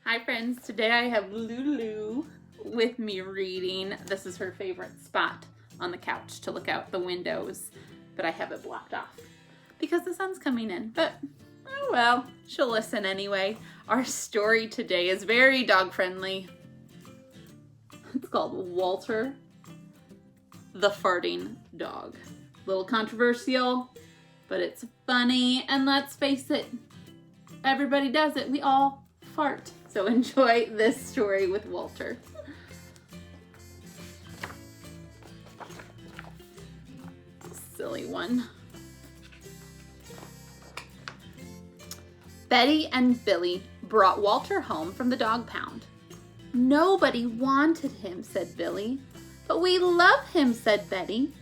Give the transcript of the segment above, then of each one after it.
Hi friends, today I have Lulu with me reading. This is her favorite spot on the couch to look out the windows, but I have it blocked off because the sun's coming in, but oh well, she'll listen anyway. Our story today is very dog friendly. It's called Walter the Farting Dog. A little controversial, but it's funny, and let's face it, everybody does it. We all fart. So enjoy this story with Walter. Silly one. Betty and Billy brought Walter home from the dog pound. Nobody wanted him, said Billy. But we love him, said Betty.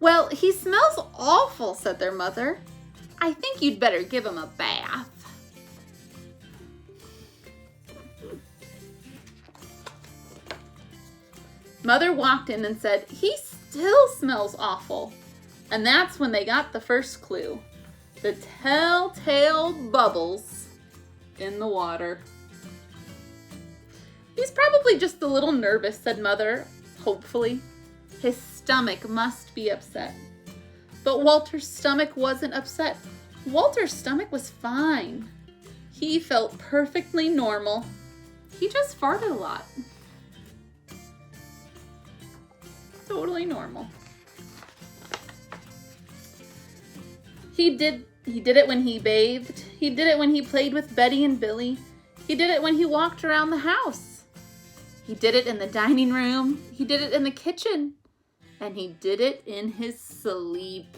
Well, he smells awful, said their mother. I think you'd better give him a bath. Mother walked in and said, he still smells awful. And that's when they got the first clue. The telltale bubbles in the water. He's probably just a little nervous, said Mother, hopefully. His stomach must be upset. But Walter's stomach wasn't upset. Walter's stomach was fine. He felt perfectly normal. He just farted a lot. Totally normal. He did it when he bathed. He did it when he played with Betty and Billy. He did it when he walked around the house. He did it in the dining room. He did it in the kitchen. And he did it in his sleep.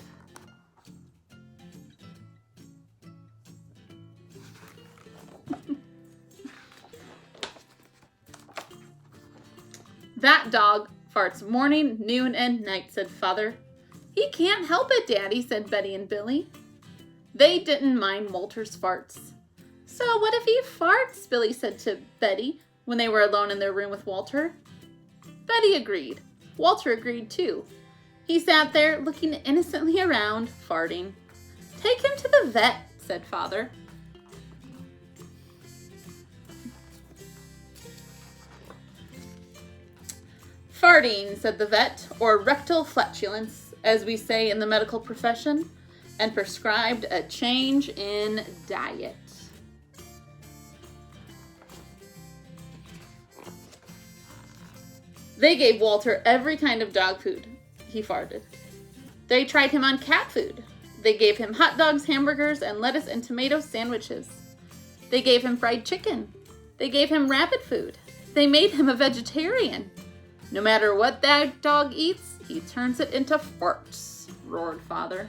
That dog farts morning, noon, and night, said Father. He can't help it, Daddy, said Betty and Billy. They didn't mind Walter's farts. So what if he farts, Billy said to Betty when they were alone in their room with Walter. Betty agreed. Walter agreed too. He sat there looking innocently around, farting. Take him to the vet, said Father. Farting, said the vet, or rectal flatulence, as we say in the medical profession, and prescribed a change in diet. They gave Walter every kind of dog food. He farted. They tried him on cat food. They gave him hot dogs, hamburgers, and lettuce and tomato sandwiches. They gave him fried chicken. They gave him rabbit food. They made him a vegetarian. No matter what that dog eats, he turns it into farts, roared Father.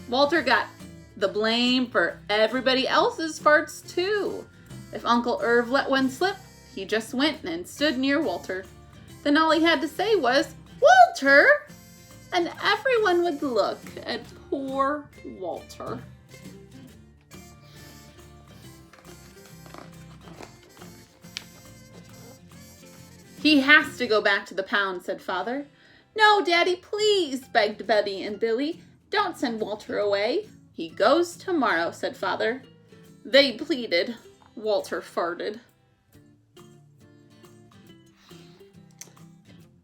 Walter got the blame for everybody else's farts too. If Uncle Irv let one slip, he just went and stood near Walter. Then all he had to say was, Walter! And everyone would look at poor Walter. He has to go back to the pound, said Father. No, Daddy, please, begged Betty and Billy. Don't send Walter away. He goes tomorrow, said Father. They pleaded. Walter farted.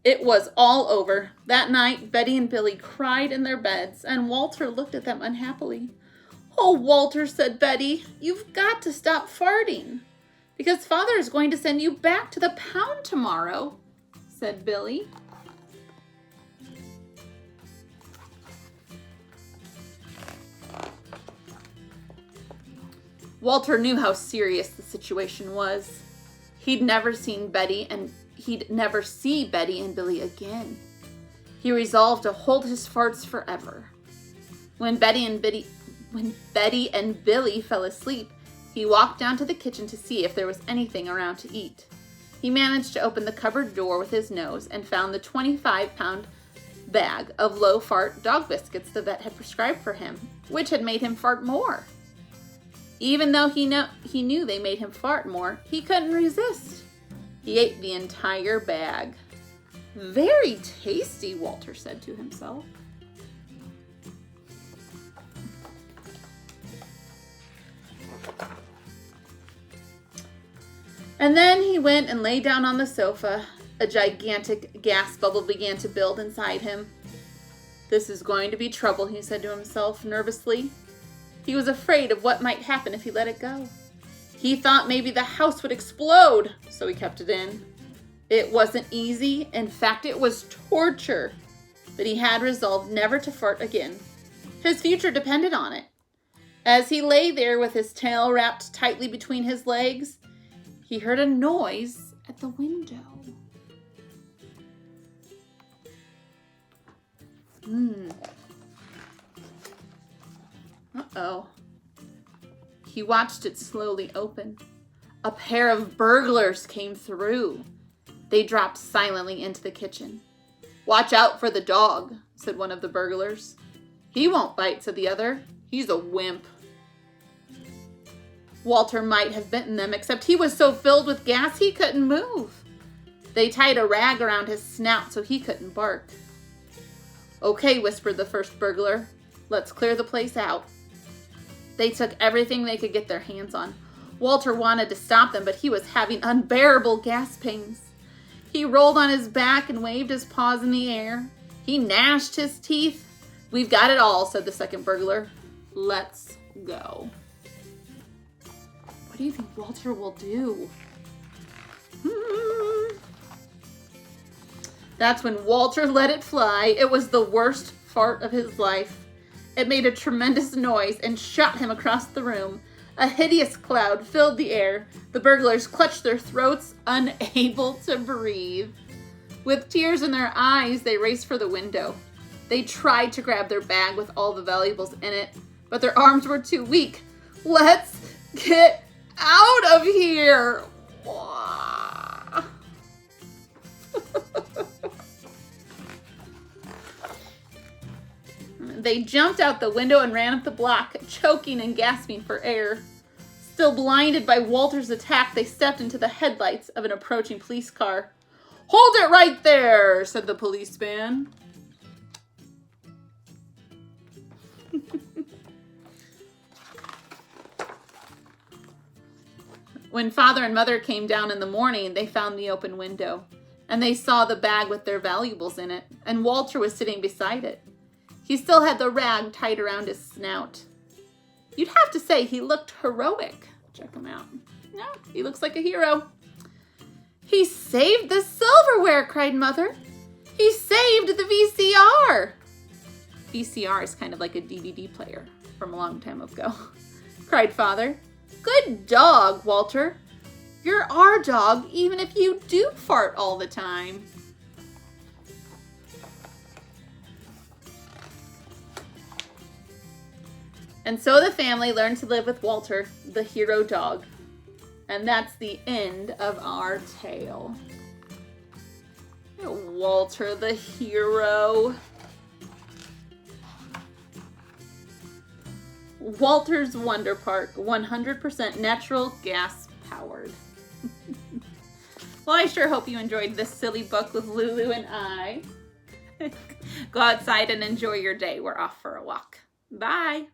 It was all over. That night, Betty and Billy cried in their beds, and Walter looked at them unhappily. Oh, Walter, said Betty, you've got to stop farting. Because Father is going to send you back to the pound tomorrow, said Billy. Walter knew how serious the situation was. He'd never see Betty and Billy again. He resolved to hold his farts forever. When Betty and Billy fell asleep, he walked down to the kitchen to see if there was anything around to eat. He managed to open the cupboard door with his nose and found the 25-pound bag of low-fart dog biscuits the vet had prescribed for him, which had made him fart more. Even though he knew they made him fart more, he couldn't resist. He ate the entire bag. Very tasty, Walter said to himself. And then he went and lay down on the sofa. A gigantic gas bubble began to build inside him. This is going to be trouble, he said to himself nervously. He was afraid of what might happen if he let it go. He thought maybe the house would explode, so he kept it in. It wasn't easy. In fact, it was torture. But he had resolved never to fart again. His future depended on it. As he lay there with his tail wrapped tightly between his legs, he heard a noise at the window. Uh-oh. He watched it slowly open. A pair of burglars came through. They dropped silently into the kitchen. "Watch out for the dog," said one of the burglars. "He won't bite," said the other. "He's a wimp." Walter might have bitten them, except he was so filled with gas he couldn't move. They tied a rag around his snout so he couldn't bark. "Okay," whispered the first burglar. "Let's clear the place out." They took everything they could get their hands on. Walter wanted to stop them, but he was having unbearable gas pains. He rolled on his back and waved his paws in the air. He gnashed his teeth. "We've got it all," said the second burglar. "Let's go." What do you think Walter will do? That's when Walter let it fly. It was the worst fart of his life. It made a tremendous noise and shot him across the room. A hideous cloud filled the air. The burglars clutched their throats, unable to breathe. With tears in their eyes, they raced for the window. They tried to grab their bag with all the valuables in it, but their arms were too weak. "Let's get out of here!" They jumped out the window and ran up the block, choking and gasping for air. Still blinded by Walter's attack, they stepped into the headlights of an approaching police car. "Hold it right there," said the policeman. When father and mother came down in the morning, they found the open window, and they saw the bag with their valuables in it, and Walter was sitting beside it. He still had the rag tied around his snout. You'd have to say he looked heroic. Check him out. No, he looks like a hero. "He saved the silverware," cried Mother. "He saved the VCR." VCR is kind of like a DVD player from a long time ago, cried Father. "Good dog, Walter. You're our dog, even if you do fart all the time." And so the family learned to live with Walter, the hero dog. And that's the end of our tale. Walter the hero. Walter's Wonder Park, 100% natural gas powered. Well, I sure hope you enjoyed this silly book with Lulu and I. Go outside and enjoy your day. We're off for a walk. Bye.